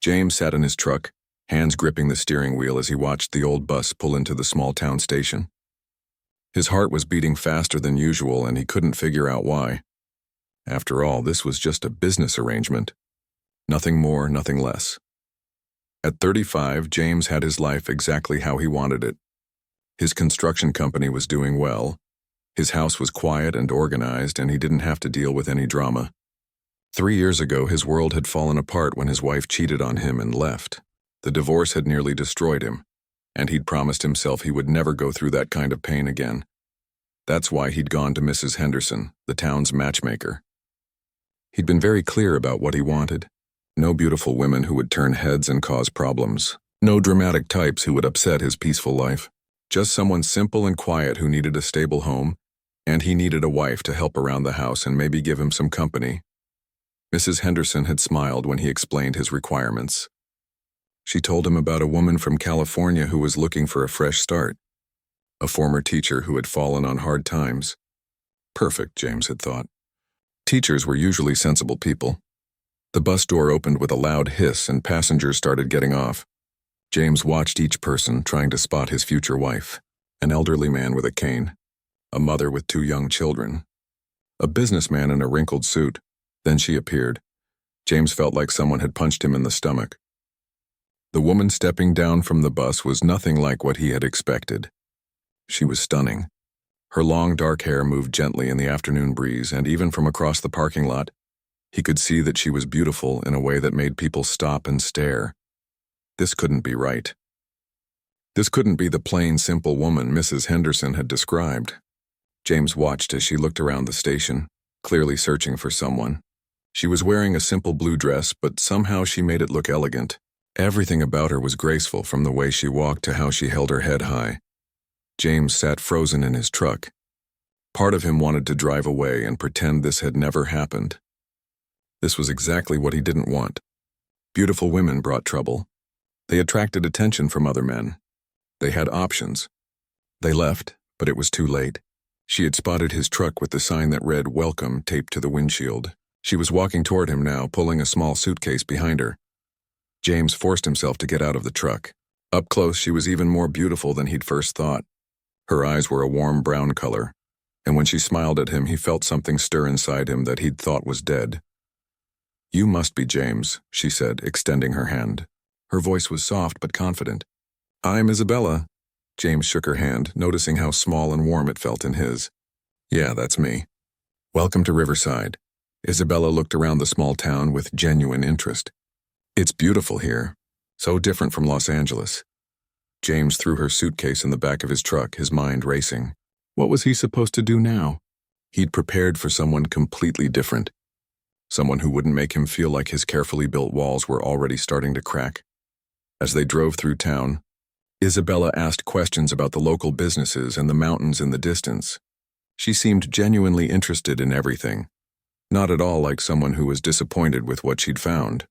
James sat in his truck, hands gripping the steering wheel as he watched the old bus pull into the small-town station. His heart was beating faster than usual, and he couldn't figure out why. After all, this was just a business arrangement. Nothing more, nothing less. At 35, James had his life exactly how he wanted it. His construction company was doing well. His house was quiet and organized, and he didn't have to deal with any drama. 3 years ago, his world had fallen apart when his wife cheated on him and left. The divorce had nearly destroyed him, and he'd promised himself he would never go through that kind of pain again. That's why he'd gone to Mrs. Henderson, the town's matchmaker. He'd been very clear about what he wanted. No beautiful women who would turn heads and cause problems. No dramatic types who would upset his peaceful life. Just someone simple and quiet who needed a stable home, and he needed a wife to help around the house and maybe give him some company. Mrs. Henderson had smiled when he explained his requirements. She told him about a woman from California who was looking for a fresh start. A former teacher who had fallen on hard times. Perfect, James had thought. Teachers were usually sensible people. The bus door opened with a loud hiss and passengers started getting off. James watched each person, trying to spot his future wife. An elderly man with a cane. A mother with 2 young children. A businessman in a wrinkled suit. Then she appeared. James felt like someone had punched him in the stomach. The woman stepping down from the bus was nothing like what he had expected. She was stunning. Her long dark hair moved gently in the afternoon breeze, and even from across the parking lot, he could see that she was beautiful in a way that made people stop and stare. This couldn't be right. This couldn't be the plain, simple woman Mrs. Henderson had described. James watched as she looked around the station, clearly searching for someone. She was wearing a simple blue dress, but somehow she made it look elegant. Everything about her was graceful, from the way she walked to how she held her head high. James sat frozen in his truck. Part of him wanted to drive away and pretend this had never happened. This was exactly what he didn't want. Beautiful women brought trouble. They attracted attention from other men. They had options. They left, but it was too late. She had spotted his truck with the sign that read "Welcome" taped to the windshield. She was walking toward him now, pulling a small suitcase behind her. James forced himself to get out of the truck. Up close, she was even more beautiful than he'd first thought. Her eyes were a warm brown color, and when she smiled at him, he felt something stir inside him that he'd thought was dead. "You must be James," she said, extending her hand. Her voice was soft but confident. "I'm Isabella." James shook her hand, noticing how small and warm it felt in his. "Yeah, that's me. Welcome to Riverside." Isabella looked around the small town with genuine interest. "It's beautiful here. So different from Los Angeles." James threw her suitcase in the back of his truck, his mind racing. What was he supposed to do now? He'd prepared for someone completely different. Someone who wouldn't make him feel like his carefully built walls were already starting to crack. As they drove through town, Isabella asked questions about the local businesses and the mountains in the distance. She seemed genuinely interested in everything, not at all like someone who was disappointed with what she'd found.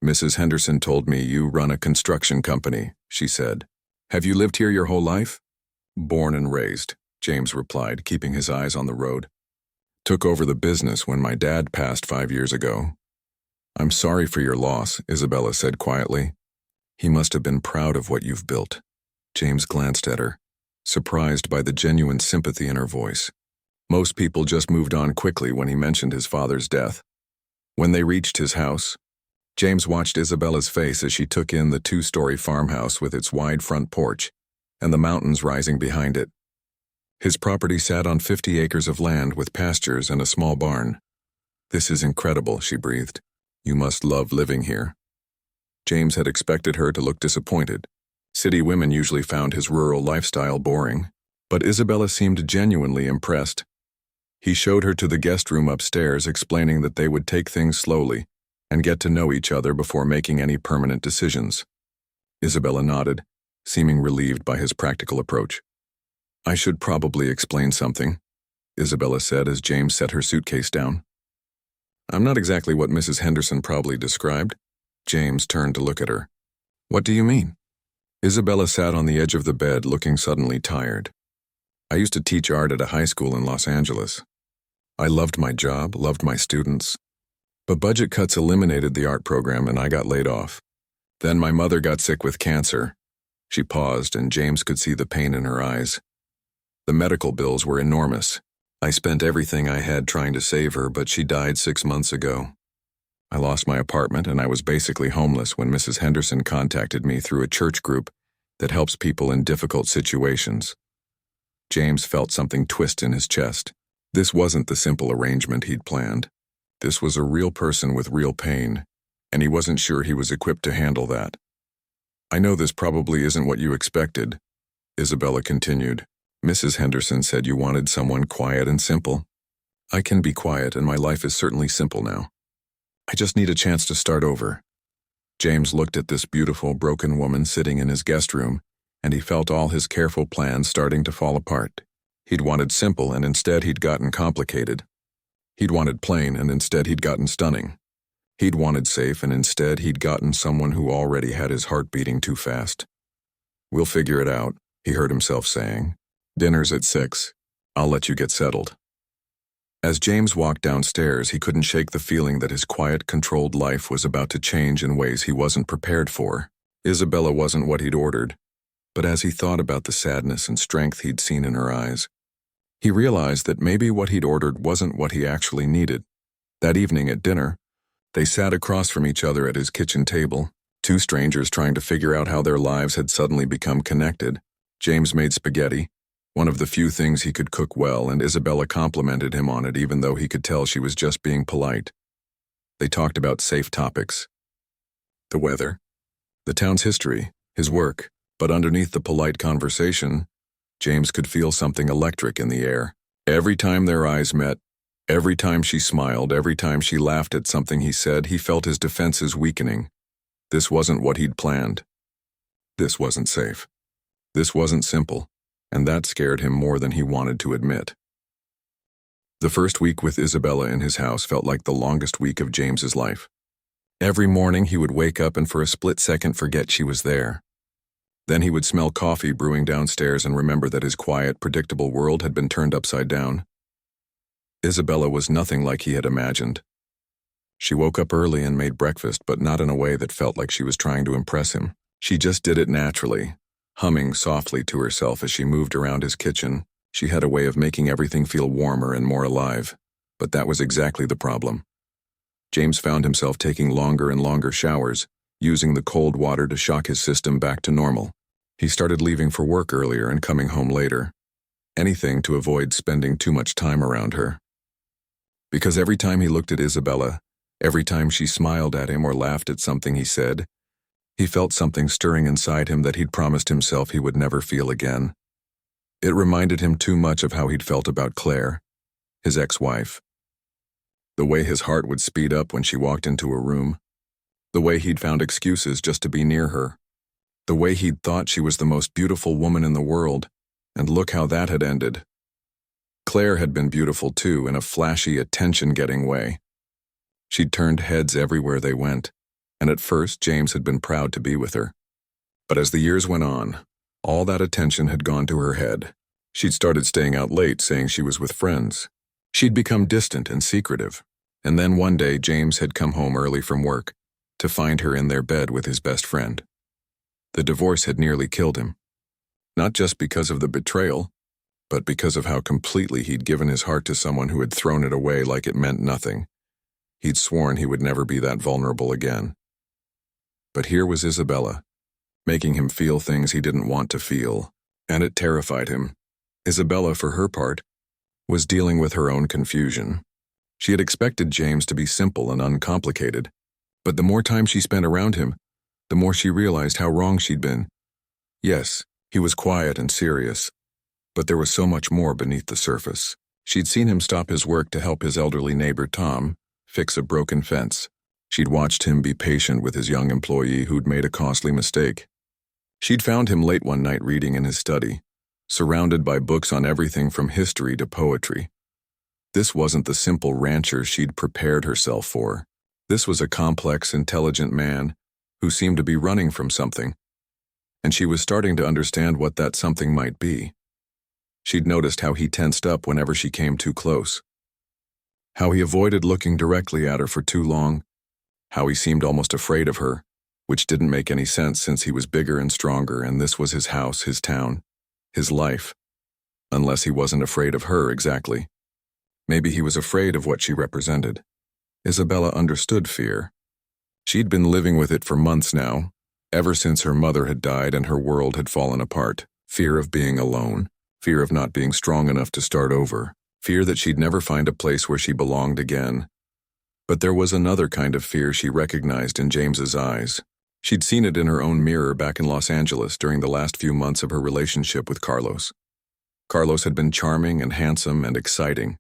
"Mrs. Henderson told me you run a construction company," she said. "Have you lived here your whole life?" "Born and raised," James replied, keeping his eyes on the road. "Took over the business when my dad passed 5 years ago." "I'm sorry for your loss," Isabella said quietly. "He must have been proud of what you've built." James glanced at her, surprised by the genuine sympathy in her voice. Most people just moved on quickly when he mentioned his father's death. When they reached his house, James watched Isabella's face as she took in the 2-story farmhouse with its wide front porch and the mountains rising behind it. His property sat on 50 acres of land with pastures and a small barn. "This is incredible," she breathed. "You must love living here." James had expected her to look disappointed. City women usually found his rural lifestyle boring, but Isabella seemed genuinely impressed. He showed her to the guest room upstairs, explaining that they would take things slowly and get to know each other before making any permanent decisions. Isabella nodded, seeming relieved by his practical approach. "I should probably explain something," Isabella said as James set her suitcase down. "I'm not exactly what Mrs. Henderson probably described." James turned to look at her. "What do you mean?" Isabella sat on the edge of the bed, looking suddenly tired. "I used to teach art at a high school in Los Angeles. I loved my job, loved my students. But budget cuts eliminated the art program and I got laid off. Then my mother got sick with cancer. She paused, and James could see the pain in her eyes. The medical bills were enormous. I spent everything I had trying to save her, but she died 6 months ago. I lost my apartment, and I was basically homeless when Mrs. Henderson contacted me through a church group that helps people in difficult situations. James felt something twist in his chest. This wasn't the simple arrangement he'd planned. This was a real person with real pain, and he wasn't sure he was equipped to handle that. I know this probably isn't what you expected, Isabella continued. Mrs. Henderson said you wanted someone quiet and simple. I can be quiet, and my life is certainly simple now. I just need a chance to start over. James looked at this beautiful, broken woman sitting in his guest room, and he felt all his careful plans starting to fall apart. He'd wanted simple, and instead he'd gotten complicated. He'd wanted plain, and instead he'd gotten stunning. He'd wanted safe, and instead he'd gotten someone who already had his heart beating too fast. We'll figure it out, he heard himself saying. Dinner's at 6. I'll let you get settled. As James walked downstairs, he couldn't shake the feeling that his quiet, controlled life was about to change in ways he wasn't prepared for. Isabella wasn't what he'd ordered, but as he thought about the sadness and strength he'd seen in her eyes, he realized that maybe what he'd ordered wasn't what he actually needed. That evening at dinner, they sat across from each other at his kitchen table, two strangers trying to figure out how their lives had suddenly become connected. James made spaghetti, one of the few things he could cook well, and Isabella complimented him on it even though he could tell she was just being polite. They talked about safe topics. The weather, the town's history, his work, but underneath the polite conversation, James could feel something electric in the air. Every time their eyes met, every time she smiled, every time she laughed at something he said, he felt his defenses weakening. This wasn't what he'd planned. This wasn't safe. This wasn't simple. And that scared him more than he wanted to admit. The first week with Isabella in his house felt like the longest week of James's life. Every morning he would wake up and for a split second forget she was there. Then he would smell coffee brewing downstairs and remember that his quiet, predictable world had been turned upside down. Isabella was nothing like he had imagined. She woke up early and made breakfast, but not in a way that felt like she was trying to impress him. She just did it naturally. Humming softly to herself as she moved around his kitchen, she had a way of making everything feel warmer and more alive. But that was exactly the problem. James found himself taking longer and longer showers, using the cold water to shock his system back to normal. He started leaving for work earlier and coming home later. Anything to avoid spending too much time around her. Because every time he looked at Isabella, every time she smiled at him or laughed at something he said, he felt something stirring inside him that he'd promised himself he would never feel again. It reminded him too much of how he'd felt about Claire, his ex-wife. The way his heart would speed up when she walked into a room. The way he'd found excuses just to be near her. The way he'd thought she was the most beautiful woman in the world, and look how that had ended. Claire had been beautiful too, in a flashy, attention-getting way. She'd turned heads everywhere they went. And at first, James had been proud to be with her. But as the years went on, all that attention had gone to her head. She'd started staying out late, saying she was with friends. She'd become distant and secretive. And then one day, James had come home early from work to find her in their bed with his best friend. The divorce had nearly killed him. Not just because of the betrayal, but because of how completely he'd given his heart to someone who had thrown it away like it meant nothing. He'd sworn he would never be that vulnerable again. But here was Isabella, making him feel things he didn't want to feel, and it terrified him. Isabella, for her part, was dealing with her own confusion. She had expected James to be simple and uncomplicated, but the more time she spent around him, the more she realized how wrong she'd been. Yes, he was quiet and serious, but there was so much more beneath the surface. She'd seen him stop his work to help his elderly neighbor Tom fix a broken fence. She'd watched him be patient with his young employee who'd made a costly mistake. She'd found him late one night reading in his study, surrounded by books on everything from history to poetry. This wasn't the simple rancher she'd prepared herself for. This was a complex, intelligent man who seemed to be running from something, and she was starting to understand what that something might be. She'd noticed how he tensed up whenever she came too close, how he avoided looking directly at her for too long, how he seemed almost afraid of her, which didn't make any sense since he was bigger and stronger and this was his house, his town, his life. Unless he wasn't afraid of her exactly. Maybe he was afraid of what she represented. Isabella understood fear. She'd been living with it for months now, ever since her mother had died and her world had fallen apart. Fear of being alone, fear of not being strong enough to start over, fear that she'd never find a place where she belonged again. But there was another kind of fear she recognized in James's eyes. She'd seen it in her own mirror back in Los Angeles during the last few months of her relationship with Carlos. Carlos had been charming and handsome and exciting.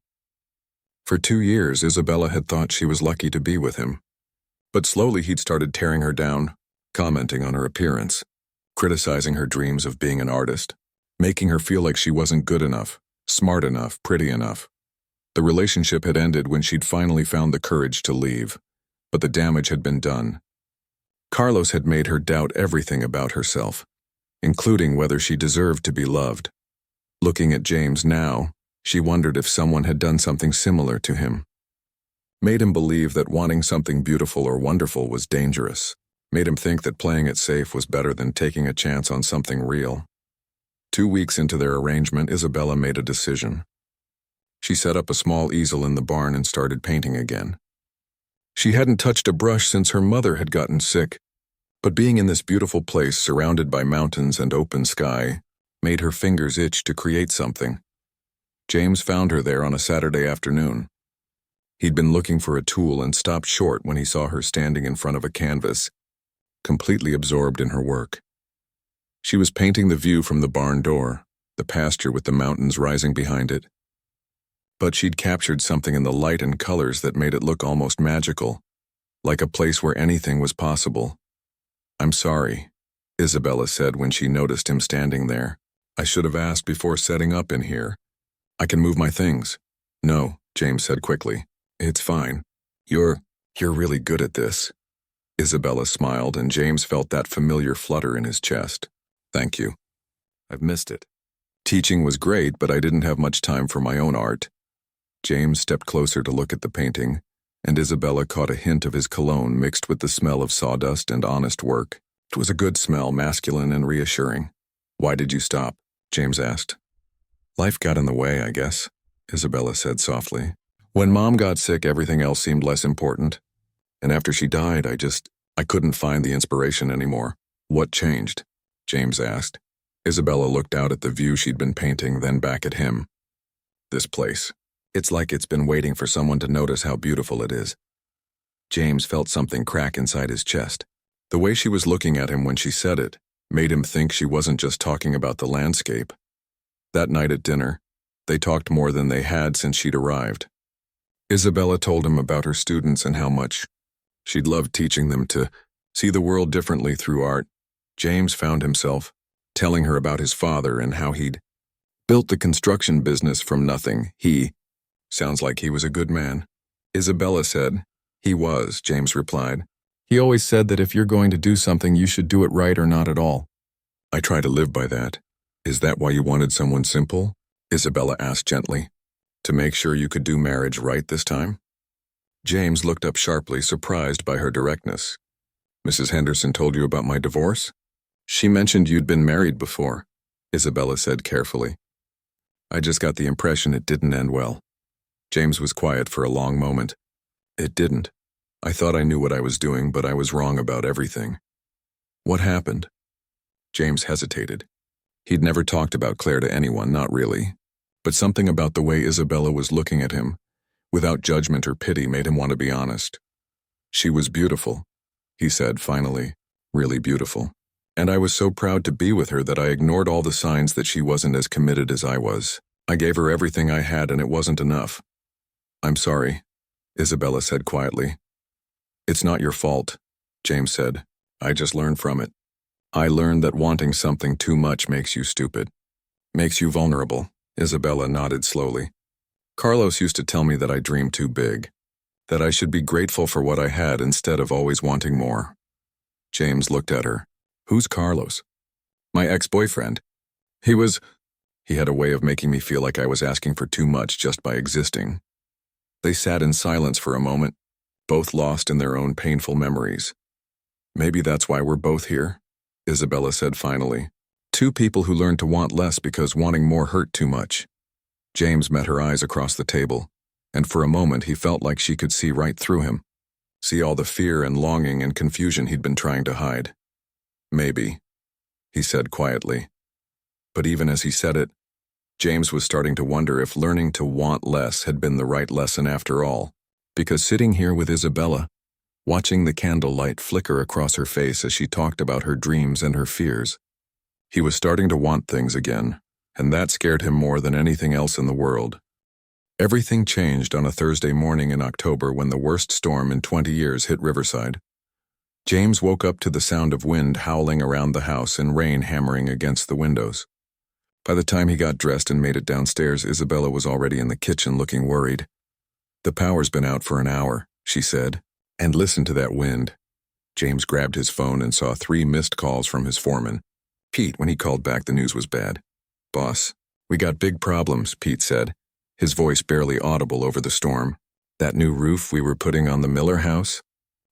For 2 years, Isabella had thought she was lucky to be with him. But slowly he'd started tearing her down, commenting on her appearance, criticizing her dreams of being an artist, making her feel like she wasn't good enough, smart enough, pretty enough. The relationship had ended when she'd finally found the courage to leave, but the damage had been done. Carlos had made her doubt everything about herself, including whether she deserved to be loved. Looking at James now, she wondered if someone had done something similar to him. Made him believe that wanting something beautiful or wonderful was dangerous. Made him think that playing it safe was better than taking a chance on something real. 2 weeks into their arrangement, Isabella made a decision. She set up a small easel in the barn and started painting again. She hadn't touched a brush since her mother had gotten sick, but being in this beautiful place surrounded by mountains and open sky made her fingers itch to create something. James found her there on a Saturday afternoon. He'd been looking for a tool and stopped short when he saw her standing in front of a canvas, completely absorbed in her work. She was painting the view from the barn door, the pasture with the mountains rising behind it. But she'd captured something in the light and colors that made it look almost magical, like a place where anything was possible. "I'm sorry," Isabella said when she noticed him standing there. "I should have asked before setting up in here. I can move my things." "No," James said quickly. "It's fine. You're really good at this." Isabella smiled, and James felt that familiar flutter in his chest. "Thank you. I've missed it. Teaching was great, but I didn't have much time for my own art." James stepped closer to look at the painting, and Isabella caught a hint of his cologne mixed with the smell of sawdust and honest work. It was a good smell, masculine and reassuring. "Why did you stop?" James asked. "Life got in the way, I guess," Isabella said softly. "When Mom got sick, everything else seemed less important. And after she died, I couldn't find the inspiration anymore." "What changed?" James asked. Isabella looked out at the view she'd been painting, then back at him. "This place. It's like it's been waiting for someone to notice how beautiful it is." James felt something crack inside his chest. The way she was looking at him when she said it made him think she wasn't just talking about the landscape. That night at dinner, they talked more than they had since she'd arrived. Isabella told him about her students and how much she'd loved teaching them to see the world differently through art. James found himself telling her about his father and how he'd built the construction business from nothing. Sounds like he was a good man. Isabella said. "He was," James replied. "He always said that if you're going to do something, you should do it right or not at all." "I try to live by that." "Is that why you wanted someone simple?" Isabella asked gently. "To make sure you could do marriage right this time?" James looked up sharply, surprised by her directness. "Mrs. Henderson told you about my divorce?" "She mentioned you'd been married before," Isabella said carefully. "I just got the impression it didn't end well." James was quiet for a long moment. "It didn't. I thought I knew what I was doing, but I was wrong about everything." "What happened?" James hesitated. He'd never talked about Claire to anyone, not really. But something about the way Isabella was looking at him, without judgment or pity, made him want to be honest. "She was beautiful," he said finally, "really beautiful. And I was so proud to be with her that I ignored all the signs that she wasn't as committed as I was. I gave her everything I had and it wasn't enough." "I'm sorry," Isabella said quietly. "It's not your fault," James said. "I just learned from it. I learned that wanting something too much makes you stupid. Makes you vulnerable." Isabella nodded slowly. "Carlos used to tell me that I dreamed too big. That I should be grateful for what I had instead of always wanting more." James looked at her. "Who's Carlos?" "My ex-boyfriend. He had a way of making me feel like I was asking for too much just by existing." They sat in silence for a moment, both lost in their own painful memories. Maybe that's why we're both here, Isabella said finally. Two people who learned to want less because wanting more hurt too much. James met her eyes across the table, and for a moment he felt like she could see right through him, see all the fear and longing and confusion he'd been trying to hide. Maybe, he said quietly. But even as he said it, James was starting to wonder if learning to want less had been the right lesson after all, because sitting here with Isabella, watching the candlelight flicker across her face as she talked about her dreams and her fears, he was starting to want things again, and that scared him more than anything else in the world. Everything changed on a Thursday morning in October when the worst storm in 20 years hit Riverside. James woke up to the sound of wind howling around the house and rain hammering against the windows. By the time he got dressed and made it downstairs, Isabella was already in the kitchen looking worried. "The power's been out for an hour," she said. "And listen to that wind." James grabbed his phone and saw 3 missed calls from his foreman. Pete, when he called back, the news was bad. "Boss, we got big problems," Pete said, his voice barely audible over the storm. "That new roof we were putting on the Miller house?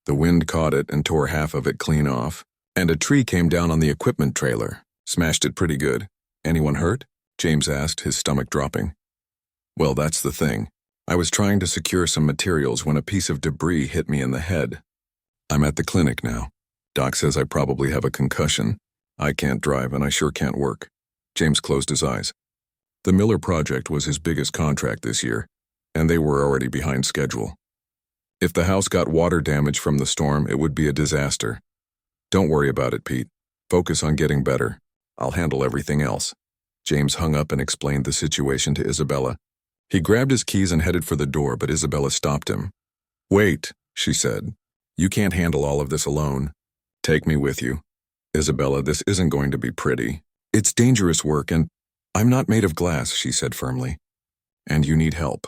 The wind caught it and tore half of it clean off, and a tree came down on the equipment trailer, smashed it pretty good. Anyone hurt?" James asked, his stomach dropping. "Well, that's the thing. I was trying to secure some materials when a piece of debris hit me in the head. I'm at the clinic now. Doc says I probably have a concussion. I can't drive and I sure can't work." James closed his eyes. The Miller project was his biggest contract this year, and they were already behind schedule. If the house got water damage from the storm, it would be a disaster. "Don't worry about it, Pete. Focus on getting better. I'll handle everything else." James hung up and explained the situation to Isabella. He grabbed his keys and headed for the door, but Isabella stopped him. "Wait," she said. "You can't handle all of this alone. Take me with you." "Isabella, this isn't going to be pretty. It's dangerous work and—" "I'm not made of glass," she said firmly. "And you need help.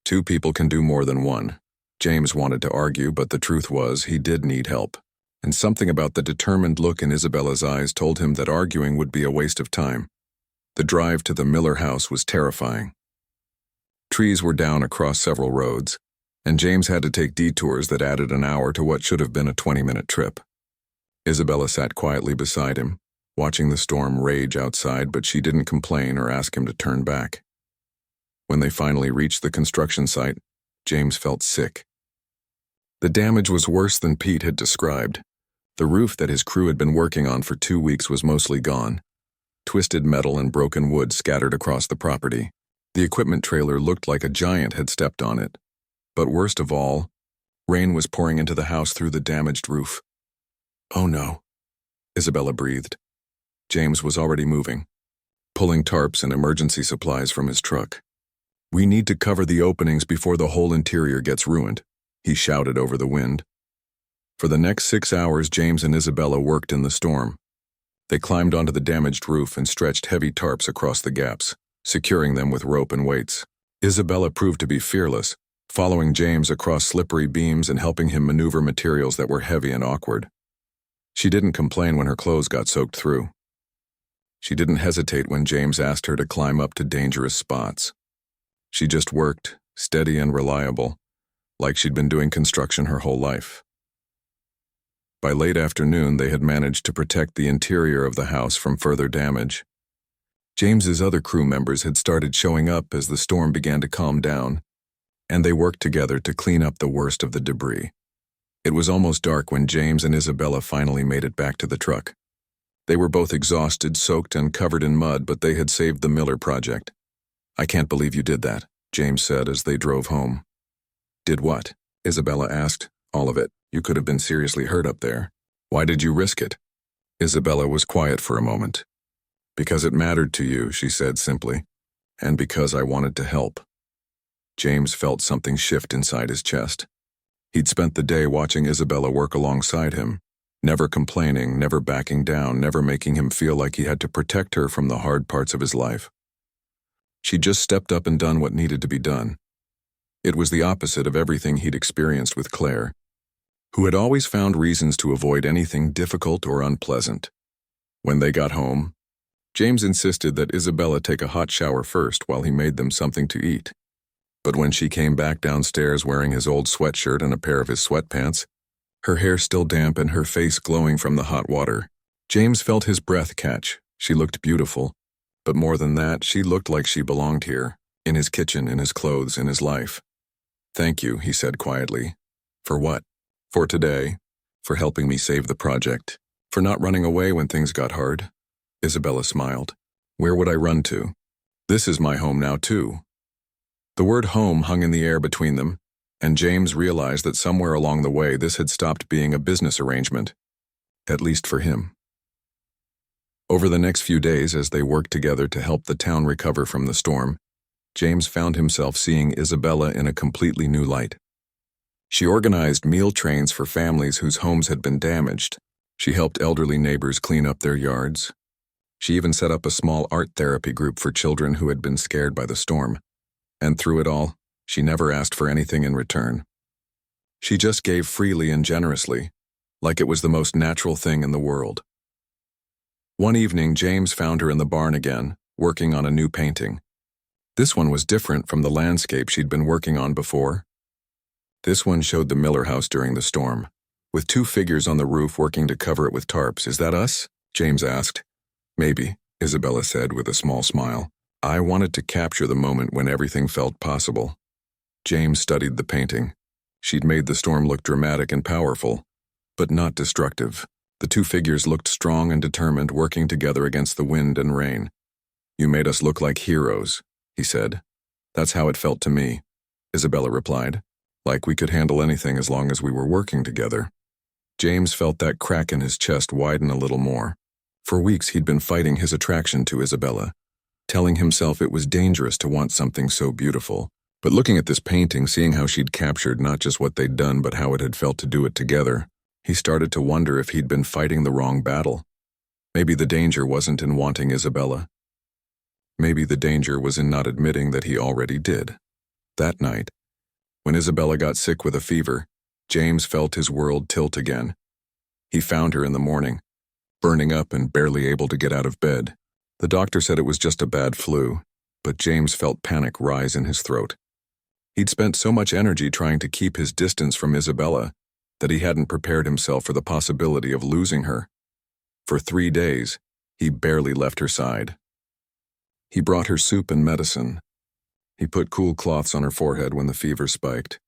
2 people can do more than one." James wanted to argue, but the truth was he did need help, and something about the determined look in Isabella's eyes told him that arguing would be a waste of time. The drive to the Miller house was terrifying. Trees were down across several roads, and James had to take detours that added an hour to what should have been a 20-minute trip. Isabella sat quietly beside him, watching the storm rage outside, but she didn't complain or ask him to turn back. When they finally reached the construction site, James felt sick. The damage was worse than Pete had described. The roof that his crew had been working on for 2 weeks was mostly gone. Twisted metal and broken wood scattered across the property. The equipment trailer looked like a giant had stepped on it. But worst of all, rain was pouring into the house through the damaged roof. "Oh no," Isabella breathed. James was already moving, pulling tarps and emergency supplies from his truck. "We need to cover the openings before the whole interior gets ruined," he shouted over the wind. For the next 6 hours, James and Isabella worked in the storm. They climbed onto the damaged roof and stretched heavy tarps across the gaps, securing them with rope and weights. Isabella proved to be fearless, following James across slippery beams and helping him maneuver materials that were heavy and awkward. She didn't complain when her clothes got soaked through. She didn't hesitate when James asked her to climb up to dangerous spots. She just worked, steady and reliable, like she'd been doing construction her whole life. By late afternoon, they had managed to protect the interior of the house from further damage. James's other crew members had started showing up as the storm began to calm down, and they worked together to clean up the worst of the debris. It was almost dark when James and Isabella finally made it back to the truck. They were both exhausted, soaked, and covered in mud, but they had saved the Miller project. "I can't believe you did that," James said as they drove home. "Did what?" Isabella asked. "All of it. You could have been seriously hurt up there. Why did you risk it?" Isabella was quiet for a moment. "Because it mattered to you," she said simply, "and because I wanted to help." James felt something shift inside his chest. He'd spent the day watching Isabella work alongside him, never complaining, never backing down, never making him feel like he had to protect her from the hard parts of his life. She just stepped up and done what needed to be done. It was the opposite of everything he'd experienced with Claire, who had always found reasons to avoid anything difficult or unpleasant. When they got home, James insisted that Isabella take a hot shower first while he made them something to eat. But when she came back downstairs wearing his old sweatshirt and a pair of his sweatpants, her hair still damp and her face glowing from the hot water. James felt his breath catch. She looked beautiful. But more than that, she looked like she belonged here, in his kitchen, in his clothes, in his life. "Thank you," he said quietly. "For what?" "For today. For helping me save the project. For not running away when things got hard." Isabella smiled. "Where would I run to? This is my home now, too." The word home hung in the air between them, and James realized that somewhere along the way this had stopped being a business arrangement, at least for him. Over the next few days, as they worked together to help the town recover from the storm, James found himself seeing Isabella in a completely new light. She organized meal trains for families whose homes had been damaged. She helped elderly neighbors clean up their yards. She even set up a small art therapy group for children who had been scared by the storm. And through it all, she never asked for anything in return. She just gave freely and generously, like it was the most natural thing in the world. One evening, James found her in the barn again, working on a new painting. This one was different from the landscape she'd been working on before. This one showed the Miller house during the storm, with two figures on the roof working to cover it with tarps. "Is that us?" James asked. "Maybe," Isabella said with a small smile. "I wanted to capture the moment when everything felt possible." James studied the painting. She'd made the storm look dramatic and powerful, but not destructive. The two figures looked strong and determined, working together against the wind and rain. "You made us look like heroes," he said. "That's how it felt to me," Isabella replied. "Like we could handle anything as long as we were working together." James felt that crack in his chest widen a little more. For weeks he'd been fighting his attraction to Isabella, telling himself it was dangerous to want something so beautiful. But looking at this painting, seeing how she'd captured not just what they'd done but how it had felt to do it together, he started to wonder if he'd been fighting the wrong battle. Maybe the danger wasn't in wanting Isabella. Maybe the danger was in not admitting that he already did. That night, when Isabella got sick with a fever, James felt his world tilt again. He found her in the morning, burning up and barely able to get out of bed. The doctor said it was just a bad flu, but James felt panic rise in his throat. He'd spent so much energy trying to keep his distance from Isabella that he hadn't prepared himself for the possibility of losing her. For 3 days, he barely left her side. He brought her soup and medicine. He put cool cloths on her forehead when the fever spiked.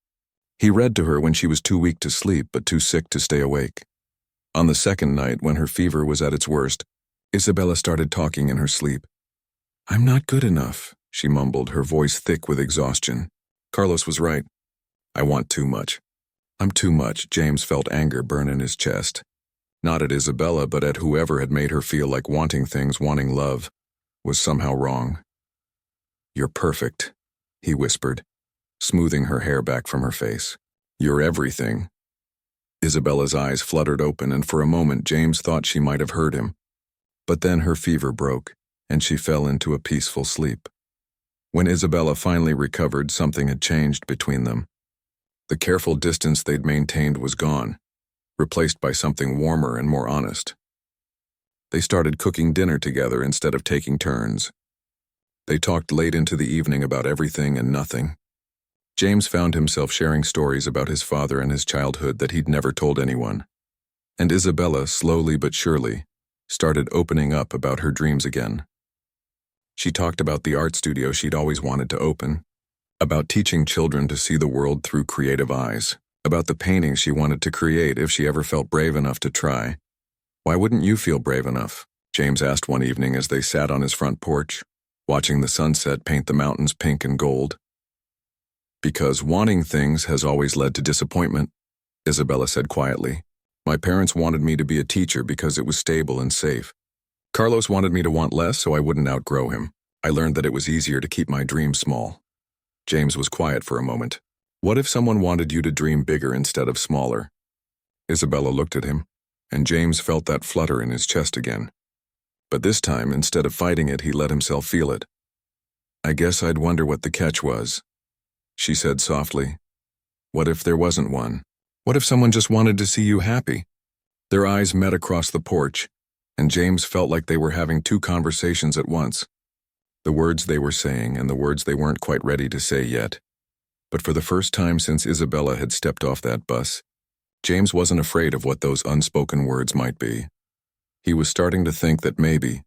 He read to her when she was too weak to sleep but too sick to stay awake. On the second night, when her fever was at its worst, Isabella started talking in her sleep. "I'm not good enough," she mumbled, her voice thick with exhaustion. Carlos was right. "I want too much. I'm too much." James felt anger burn in his chest. Not at Isabella, but at whoever had made her feel like wanting things, wanting love, was somehow wrong. "You're perfect," he whispered, smoothing her hair back from her face. "You're everything." Isabella's eyes fluttered open, and for a moment James thought she might have heard him. But then her fever broke, and she fell into a peaceful sleep. When Isabella finally recovered, something had changed between them. The careful distance they'd maintained was gone, replaced by something warmer and more honest. They started cooking dinner together instead of taking turns. They talked late into the evening about everything and nothing. James found himself sharing stories about his father and his childhood that he'd never told anyone. And Isabella, slowly but surely, started opening up about her dreams again. She talked about the art studio she'd always wanted to open, about teaching children to see the world through creative eyes, about the paintings she wanted to create if she ever felt brave enough to try. "Why wouldn't you feel brave enough?" James asked one evening as they sat on his front porch, watching the sunset paint the mountains pink and gold. "Because wanting things has always led to disappointment," Isabella said quietly. "My parents wanted me to be a teacher because it was stable and safe. Carlos wanted me to want less so I wouldn't outgrow him. I learned that it was easier to keep my dreams small." James was quiet for a moment. "What if someone wanted you to dream bigger instead of smaller?" Isabella looked at him, and James felt that flutter in his chest again. But this time, instead of fighting it, he let himself feel it. "I guess I'd wonder what the catch was," she said softly. "What if there wasn't one? What if someone just wanted to see you happy?" Their eyes met across the porch, and James felt like they were having two conversations at once. The words they were saying and the words they weren't quite ready to say yet. But for the first time since Isabella had stepped off that bus, James wasn't afraid of what those unspoken words might be. He was starting to think that maybe,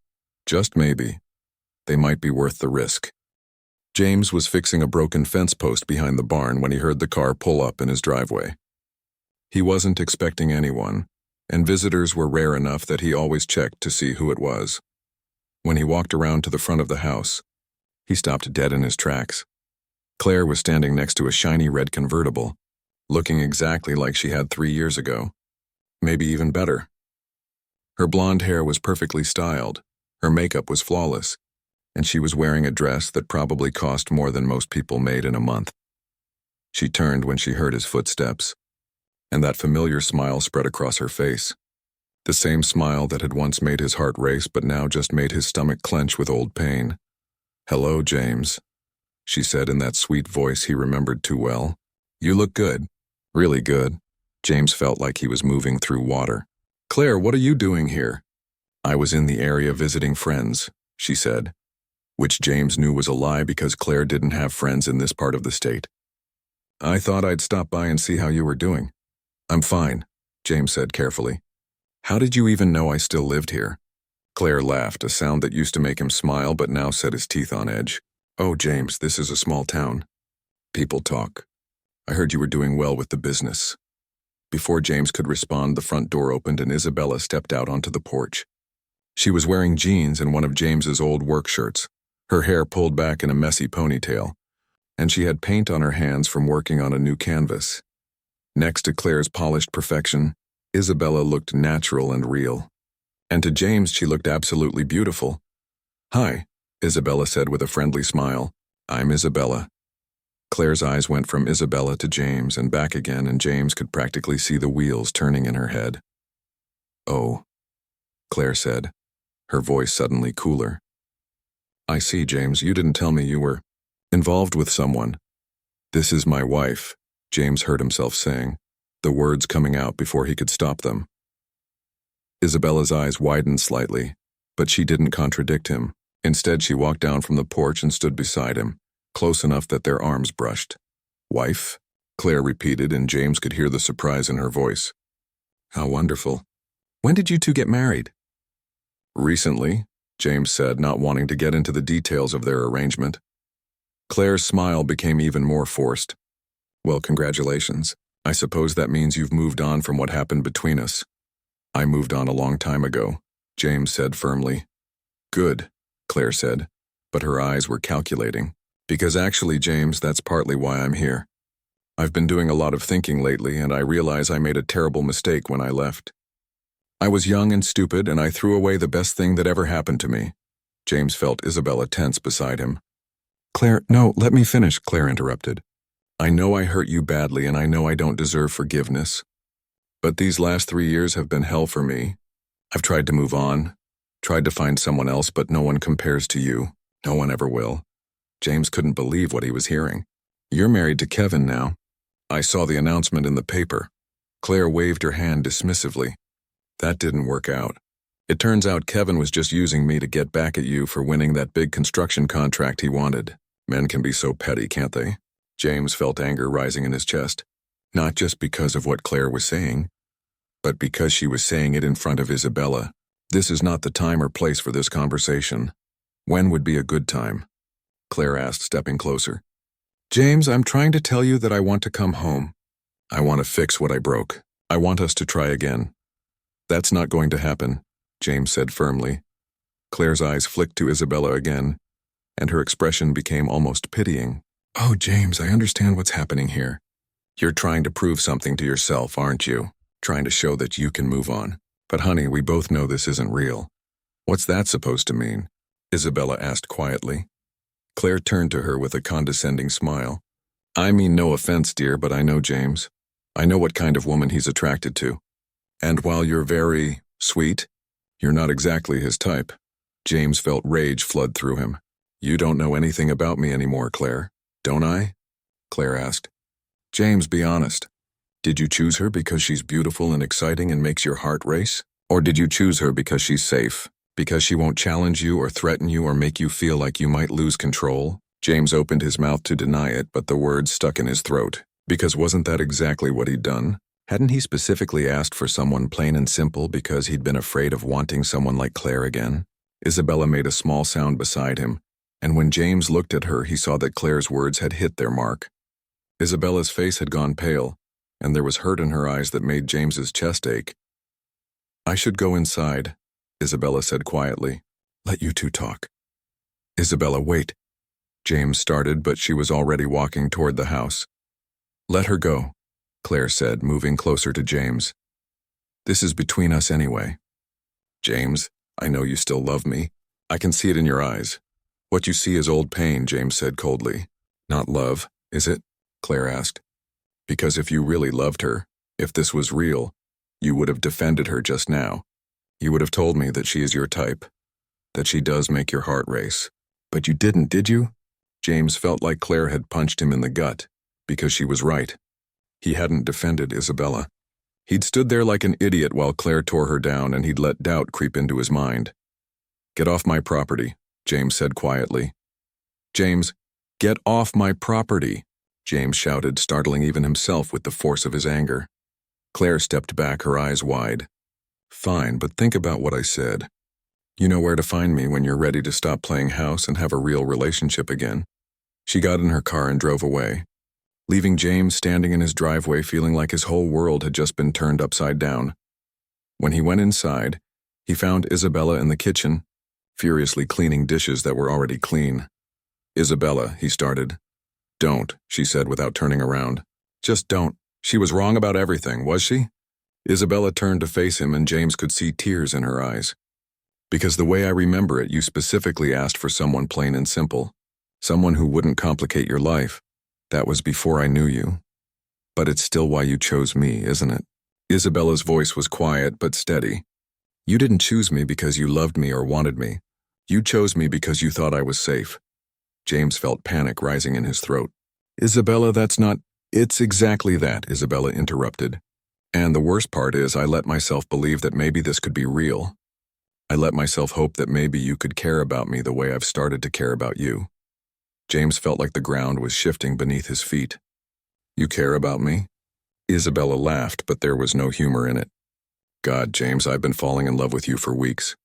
just maybe, they might be worth the risk. James was fixing a broken fence post behind the barn when he heard the car pull up in his driveway. He wasn't expecting anyone, and visitors were rare enough that he always checked to see who it was. When he walked around to the front of the house, he stopped dead in his tracks. Claire was standing next to a shiny red convertible, looking exactly like she had 3 years ago. Maybe even better. Her blonde hair was perfectly styled, her makeup was flawless, and she was wearing a dress that probably cost more than most people made in a month. She turned when she heard his footsteps, and that familiar smile spread across her face. The same smile that had once made his heart race but now just made his stomach clench with old pain. "Hello, James," she said in that sweet voice he remembered too well. "You look good. Really good." James felt like he was moving through water. "Claire, what are you doing here?" "I was in the area visiting friends," she said, which James knew was a lie because Claire didn't have friends in this part of the state. "I thought I'd stop by and see how you were doing." "I'm fine," James said carefully. "How did you even know I still lived here?" Claire laughed, a sound that used to make him smile but now set his teeth on edge. "Oh, James, this is a small town. People talk. I heard you were doing well with the business." Before James could respond, the front door opened and Isabella stepped out onto the porch. She was wearing jeans and one of James's old work shirts, her hair pulled back in a messy ponytail, and she had paint on her hands from working on a new canvas. Next to Claire's polished perfection, Isabella looked natural and real. And to James, she looked absolutely beautiful. "Hi," Isabella said with a friendly smile. "I'm Isabella." Claire's eyes went from Isabella to James and back again, and James could practically see the wheels turning in her head. "Oh," Claire said, her voice suddenly cooler. "I see, James, you didn't tell me you were involved with someone." "This is my wife," James heard himself saying, the words coming out before he could stop them. Isabella's eyes widened slightly, but she didn't contradict him. Instead, she walked down from the porch and stood beside him, close enough that their arms brushed. "Wife?" Claire repeated, and James could hear the surprise in her voice. "How wonderful. When did you two get married?" "Recently," James said, not wanting to get into the details of their arrangement. Claire's smile became even more forced. "Well, congratulations. I suppose that means you've moved on from what happened between us." "I moved on a long time ago," James said firmly. "Good," Claire said, but her eyes were calculating. "Because actually, James, that's partly why I'm here. I've been doing a lot of thinking lately, and I realize I made a terrible mistake when I left. I was young and stupid, and I threw away the best thing that ever happened to me." James felt Isabella tense beside him. "Claire, no, let me finish," Claire interrupted. "I know I hurt you badly, and I know I don't deserve forgiveness. But these last 3 years have been hell for me. I've tried to move on, tried to find someone else, but no one compares to you. No one ever will." James couldn't believe what he was hearing. "You're married to Kevin now. I saw the announcement in the paper." Claire waved her hand dismissively. "That didn't work out. It turns out Kevin was just using me to get back at you for winning that big construction contract he wanted. Men can be so petty, can't they?" James felt anger rising in his chest. Not just because of what Claire was saying, but because she was saying it in front of Isabella. "This is not the time or place for this conversation. When would be a good time?" Claire asked, stepping closer. "James, I'm trying to tell you that I want to come home. I want to fix what I broke. I want us to try again." "That's not going to happen," James said firmly. Claire's eyes flicked to Isabella again, and her expression became almost pitying. "Oh, James, I understand what's happening here. You're trying to prove something to yourself, aren't you? Trying to show that you can move on. But honey, we both know this isn't real." "What's that supposed to mean?" Isabella asked quietly. Claire turned to her with a condescending smile. "I mean no offense, dear, but I know James. I know what kind of woman he's attracted to. And while you're very sweet, you're not exactly his type." James felt rage flood through him. "You don't know anything about me anymore, Claire. Don't I?" Claire asked. "James, be honest. Did you choose her because she's beautiful and exciting and makes your heart race? Or did you choose her because she's safe? Because she won't challenge you or threaten you or make you feel like you might lose control?" James opened his mouth to deny it, but the words stuck in his throat. Because wasn't that exactly what he'd done? Hadn't he specifically asked for someone plain and simple because he'd been afraid of wanting someone like Claire again? Isabella made a small sound beside him, and when James looked at her, he saw that Claire's words had hit their mark. Isabella's face had gone pale, and there was hurt in her eyes that made James's chest ache. "I should go inside," Isabella said quietly. "Let you two talk." "Isabella, wait." James started, but she was already walking toward the house. "Let her go," Claire said, moving closer to James. "This is between us anyway." "James, I know you still love me. I can see it in your eyes. What you see is old pain," James said coldly. "Not love, is it?" Claire asked. "Because if you really loved her, if this was real, you would have defended her just now. You would have told me that she is your type, that she does make your heart race. But you didn't, did you?" James felt like Claire had punched him in the gut, because she was right. He hadn't defended Isabella. He'd stood there like an idiot while Claire tore her down, and he'd let doubt creep into his mind. "Get off my property," James said quietly. "James, get off my property," James shouted, startling even himself with the force of his anger. Claire stepped back, her eyes wide. "Fine, but think about what I said. You know where to find me when you're ready to stop playing house and have a real relationship again." She got in her car and drove away, leaving James standing in his driveway feeling like his whole world had just been turned upside down. When he went inside, he found Isabella in the kitchen, furiously cleaning dishes that were already clean. "Isabella," he started. "Don't," she said without turning around. "Just don't. She was wrong about everything, was she?" Isabella turned to face him, and James could see tears in her eyes. "Because the way I remember it, you specifically asked for someone plain and simple, someone who wouldn't complicate your life. That was before I knew you. But it's still why you chose me, isn't it?" Isabella's voice was quiet but steady. "You didn't choose me because you loved me or wanted me. You chose me because you thought I was safe." James felt panic rising in his throat. "Isabella, that's not—" "It's exactly that," Isabella interrupted. "And the worst part is I let myself believe that maybe this could be real. I let myself hope that maybe you could care about me the way I've started to care about you." James felt like the ground was shifting beneath his feet. "You care about me?" Isabella laughed, but there was no humor in it. "God, James, I've been falling in love with you for weeks.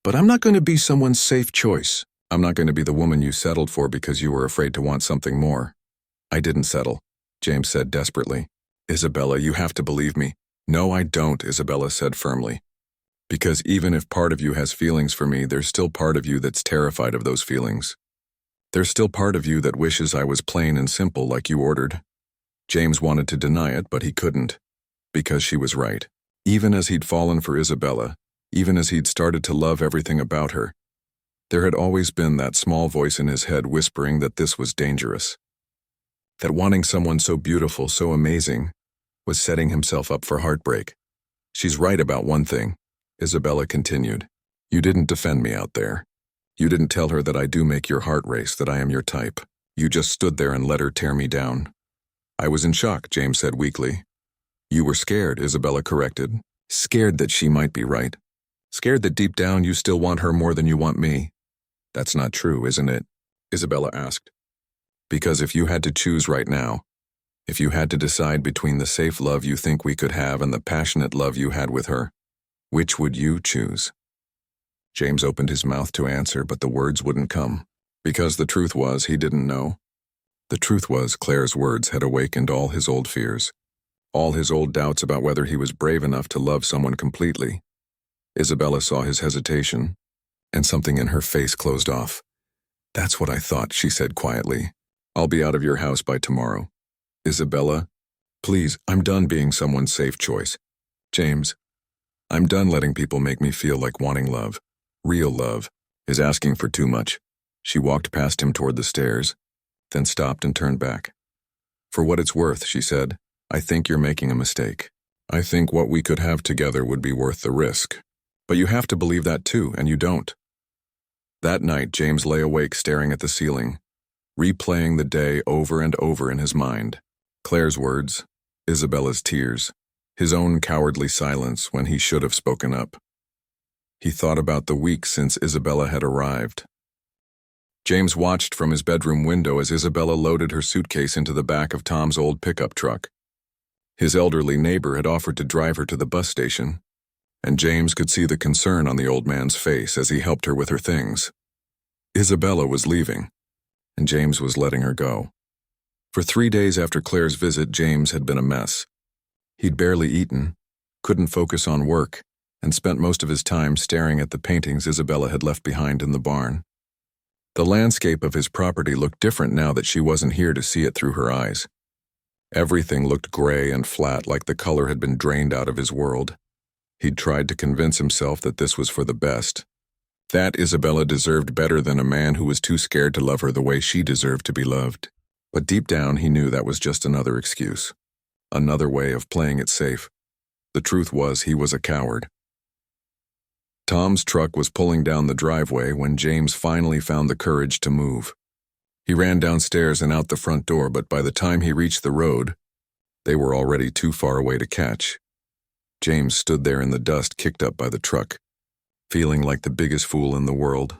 But I'm not going to be someone's safe choice. I'm not going to be the woman you settled for because you were afraid to want something more." "I didn't settle," James said desperately. "Isabella, you have to believe me." "No, I don't," Isabella said firmly. "Because even if part of you has feelings for me, there's still part of you that's terrified of those feelings. There's still part of you that wishes I was plain and simple like you ordered." James wanted to deny it, but he couldn't, because she was right. Even as he'd fallen for Isabella, even as he'd started to love everything about her, there had always been that small voice in his head whispering that this was dangerous. That wanting someone so beautiful, so amazing, was setting himself up for heartbreak. "She's right about one thing," Isabella continued. "You didn't defend me out there. You didn't tell her that I do make your heart race, that I am your type. You just stood there and let her tear me down." "I was in shock," James said weakly. "You were scared," Isabella corrected. "Scared that she might be right. Scared that deep down you still want her more than you want me." "That's not true, isn't it?" Isabella asked. "Because if you had to choose right now, if you had to decide between the safe love you think we could have and the passionate love you had with her, which would you choose?" James opened his mouth to answer, but the words wouldn't come. Because the truth was, he didn't know. The truth was, Claire's words had awakened all his old fears, all his old doubts about whether he was brave enough to love someone completely. Isabella saw his hesitation, and something in her face closed off. "That's what I thought," she said quietly. "I'll be out of your house by tomorrow." "Isabella, please, I'm done being someone's safe choice." "James, I'm done letting people make me feel like wanting love. Real love is asking for too much." She walked past him toward the stairs, then stopped and turned back. "For what it's worth," she said, "I think you're making a mistake. I think what we could have together would be worth the risk. But you have to believe that too, and you don't." That night, James lay awake staring at the ceiling, replaying the day over and over in his mind. Claire's words, Isabella's tears, his own cowardly silence when he should have spoken up. He thought about the weeks since Isabella had arrived. James watched from his bedroom window as Isabella loaded her suitcase into the back of Tom's old pickup truck. His elderly neighbor had offered to drive her to the bus station, and James could see the concern on the old man's face as he helped her with her things. Isabella was leaving, and James was letting her go. For 3 days after Claire's visit, James had been a mess. He'd barely eaten, couldn't focus on work, and spent most of his time staring at the paintings Isabella had left behind in the barn. The landscape of his property looked different now that she wasn't here to see it through her eyes. Everything looked gray and flat, like the color had been drained out of his world. He'd tried to convince himself that this was for the best, that Isabella deserved better than a man who was too scared to love her the way she deserved to be loved. But deep down, he knew that was just another excuse, another way of playing it safe. The truth was, he was a coward. Tom's truck was pulling down the driveway when James finally found the courage to move. He ran downstairs and out the front door, but by the time he reached the road, they were already too far away to catch. James stood there in the dust kicked up by the truck, feeling like the biggest fool in the world.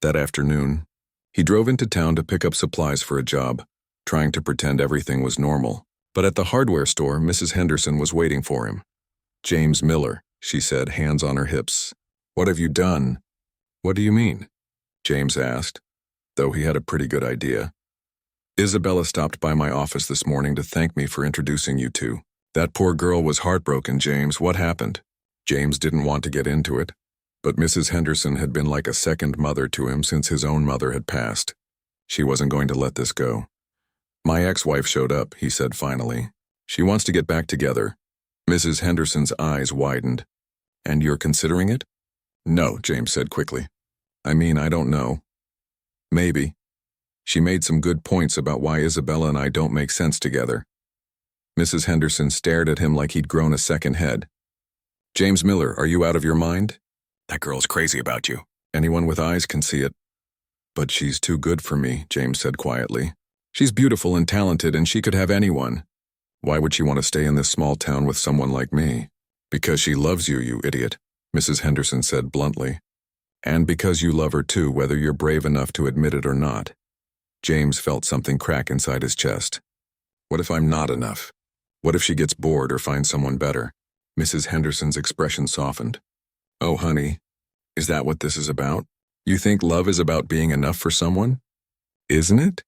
That afternoon, he drove into town to pick up supplies for a job, trying to pretend everything was normal. But at the hardware store, Mrs. Henderson was waiting for him. "James Miller," she said, hands on her hips. "What have you done?" "What do you mean?" James asked, though he had a pretty good idea. "Isabella stopped by my office this morning to thank me for introducing you two. That poor girl was heartbroken, James. What happened?" James didn't want to get into it, but Mrs. Henderson had been like a second mother to him since his own mother had passed. She wasn't going to let this go. "My ex-wife showed up," he said finally. "She wants to get back together." Mrs. Henderson's eyes widened. "And you're considering it?" "No," James said quickly. "I mean, I don't know. Maybe. She made some good points about why Isabella and I don't make sense together." Mrs. Henderson stared at him like he'd grown a second head. "James Miller, are you out of your mind? That girl's crazy about you. Anyone with eyes can see it." "But she's too good for me," James said quietly. "She's beautiful and talented, and she could have anyone. Why would she want to stay in this small town with someone like me?" "Because she loves you, you idiot," Mrs. Henderson said bluntly. "And because you love her too, whether you're brave enough to admit it or not." James felt something crack inside his chest. What if I'm not enough? What if she gets bored or finds someone better? Mrs. Henderson's expression softened. "Oh, honey, is that what this is about? You think love is about being enough for someone? Isn't it?"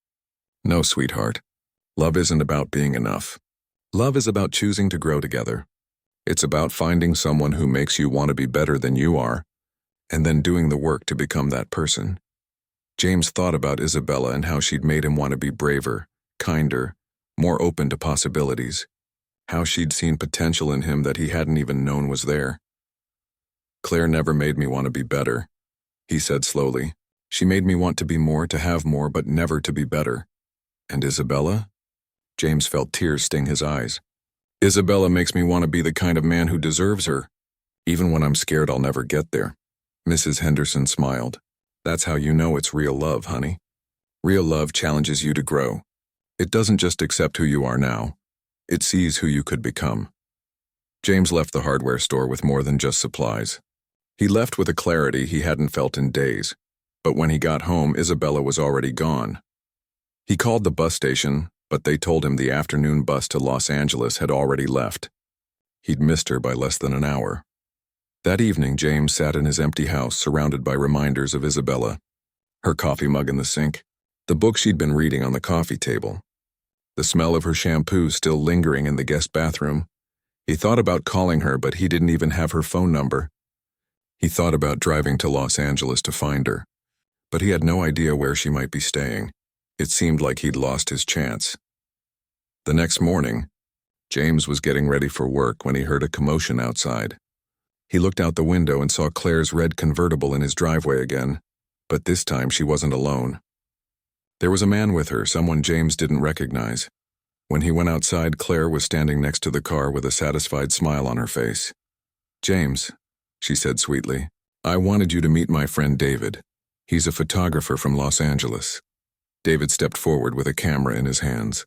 "No, sweetheart. Love isn't about being enough. Love is about choosing to grow together. It's about finding someone who makes you want to be better than you are, and then doing the work to become that person." James thought about Isabella and how she'd made him want to be braver, kinder, more open to possibilities. How she'd seen potential in him that he hadn't even known was there. "Claire never made me want to be better," he said slowly. "She made me want to be more, to have more, but never to be better." "And Isabella?" James felt tears sting his eyes. "Isabella makes me want to be the kind of man who deserves her, even when I'm scared I'll never get there." Mrs. Henderson smiled. "That's how you know it's real love, honey. Real love challenges you to grow. It doesn't just accept who you are now. It sees who you could become." James left the hardware store with more than just supplies. He left with a clarity he hadn't felt in days, but when he got home, Isabella was already gone. He called the bus station, but they told him the afternoon bus to Los Angeles had already left. He'd missed her by less than an hour. That evening, James sat in his empty house, surrounded by reminders of Isabella. Her coffee mug in the sink, the book she'd been reading on the coffee table, the smell of her shampoo still lingering in the guest bathroom. He thought about calling her, but he didn't even have her phone number. He thought about driving to Los Angeles to find her, but he had no idea where she might be staying. It seemed like he'd lost his chance. The next morning, James was getting ready for work when he heard a commotion outside. He looked out the window and saw Claire's red convertible in his driveway again, but this time she wasn't alone. There was a man with her, someone James didn't recognize. When he went outside, Claire was standing next to the car with a satisfied smile on her face. "James," she said sweetly, "I wanted you to meet my friend David. He's a photographer from Los Angeles." David stepped forward with a camera in his hands.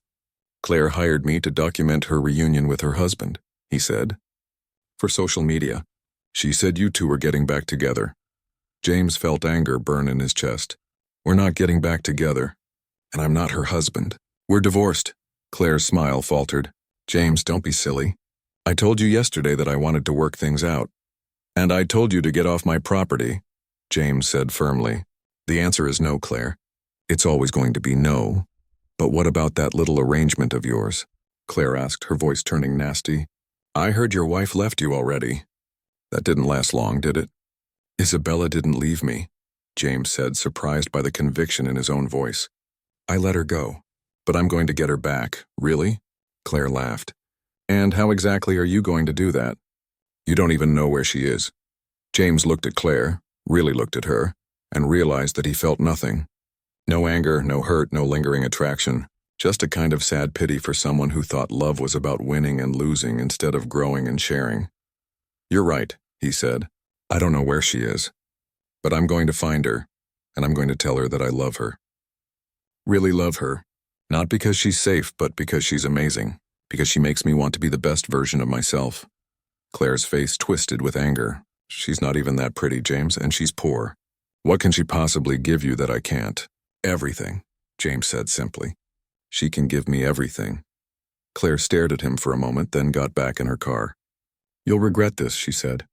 "Claire hired me to document her reunion with her husband," he said. "For social media. She said you two were getting back together." James felt anger burn in his chest. "We're not getting back together, and I'm not her husband. We're divorced." Claire's smile faltered. James, don't be silly. I told you yesterday that I wanted to work things out. And I told you to get off my property, James said firmly. The answer is no, Claire. It's always going to be no. But what about that little arrangement of yours? Claire asked, her voice turning nasty. I heard your wife left you already. That didn't last long, did it? Isabella didn't leave me, James said, surprised by the conviction in his own voice. I let her go. But I'm going to get her back. Really? Claire laughed. And how exactly are you going to do that? You don't even know where she is. James looked at Claire, really looked at her, and realized that he felt nothing. No anger, no hurt, no lingering attraction. Just a kind of sad pity for someone who thought love was about winning and losing instead of growing and sharing. You're right, he said. I don't know where she is. But I'm going to find her, and I'm going to tell her that I love her. Really love her. Not because she's safe, but because she's amazing. Because she makes me want to be the best version of myself. Claire's face twisted with anger. She's not even that pretty, James, and she's poor. What can she possibly give you that I can't? Everything, James said simply. She can give me everything. Claire stared at him for a moment, then got back in her car. You'll regret this, she said.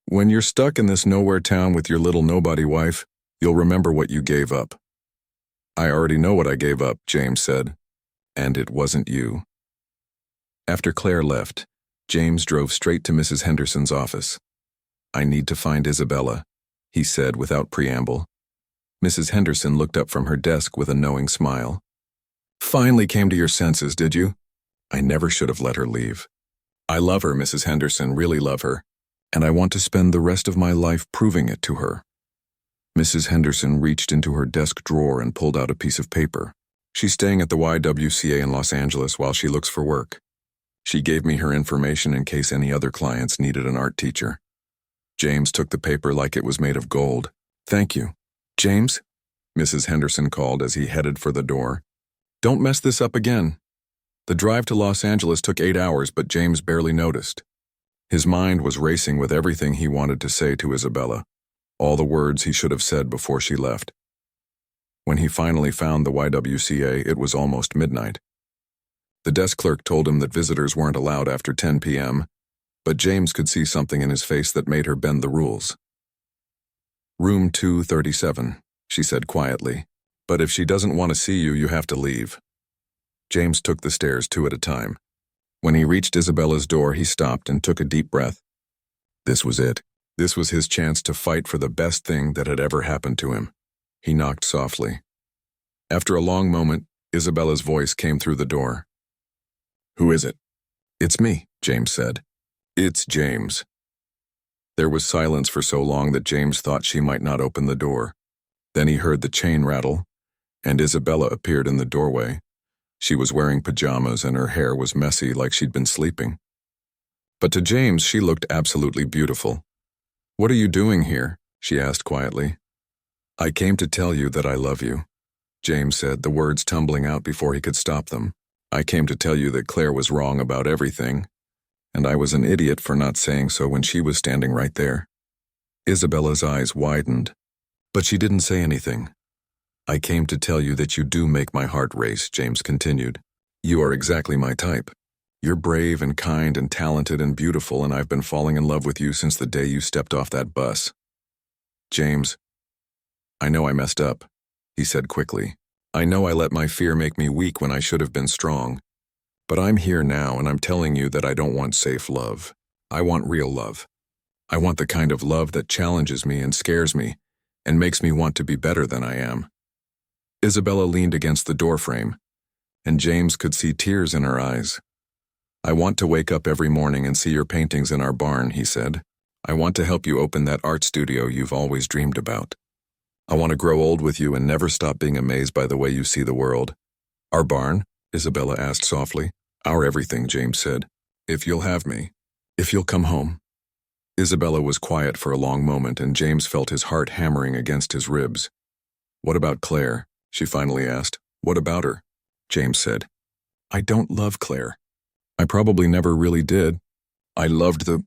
When you're stuck in this nowhere town with your little nobody wife, you'll remember what you gave up. I already know what I gave up, James said. And it wasn't you. After Claire left, James drove straight to Mrs. Henderson's office. I need to find Isabella, he said without preamble. Mrs. Henderson looked up from her desk with a knowing smile. Finally came to your senses, did you? I never should have let her leave. I love her, Mrs. Henderson, really love her, and I want to spend the rest of my life proving it to her. Mrs. Henderson reached into her desk drawer and pulled out a piece of paper. She's staying at the YWCA in Los Angeles while she looks for work. She gave me her information in case any other clients needed an art teacher. James took the paper like it was made of gold. Thank you. James? Mrs. Henderson called as he headed for the door. Don't mess this up again. The drive to Los Angeles took 8 hours, but James barely noticed. His mind was racing with everything he wanted to say to Isabella, all the words he should have said before she left. When he finally found the YWCA, it was almost midnight. The desk clerk told him that visitors weren't allowed after 10 p.m., but James could see something in his face that made her bend the rules. Room 237, she said quietly, but if she doesn't want to see you, you have to leave. James took the stairs 2 at a time. When he reached Isabella's door, he stopped and took a deep breath. This was it. This was his chance to fight for the best thing that had ever happened to him. He knocked softly. After a long moment, Isabella's voice came through the door. Who is it? It's me, James said. It's James. There was silence for so long that James thought she might not open the door. Then he heard the chain rattle, and Isabella appeared in the doorway. She was wearing pajamas and her hair was messy like she'd been sleeping. But to James, she looked absolutely beautiful. What are you doing here? She asked quietly. I came to tell you that I love you, James said, the words tumbling out before he could stop them. I came to tell you that Claire was wrong about everything, and I was an idiot for not saying so when she was standing right there. Isabella's eyes widened, but she didn't say anything. I came to tell you that you do make my heart race, James continued. You are exactly my type. You're brave and kind and talented and beautiful, and I've been falling in love with you since the day you stepped off that bus. James, I know I messed up, he said quickly. I know I let my fear make me weak when I should have been strong. But I'm here now, and I'm telling you that I don't want safe love. I want real love. I want the kind of love that challenges me and scares me and makes me want to be better than I am. Isabella leaned against the doorframe, and James could see tears in her eyes. I want to wake up every morning and see your paintings in our barn, he said. I want to help you open that art studio you've always dreamed about. I want to grow old with you and never stop being amazed by the way you see the world. Our barn? Isabella asked softly. Our everything, James said. If you'll have me. If you'll come home. Isabella was quiet for a long moment, and James felt his heart hammering against his ribs. What about Claire? She finally asked. What about her? James said. I don't love Claire. I probably never really did. I loved the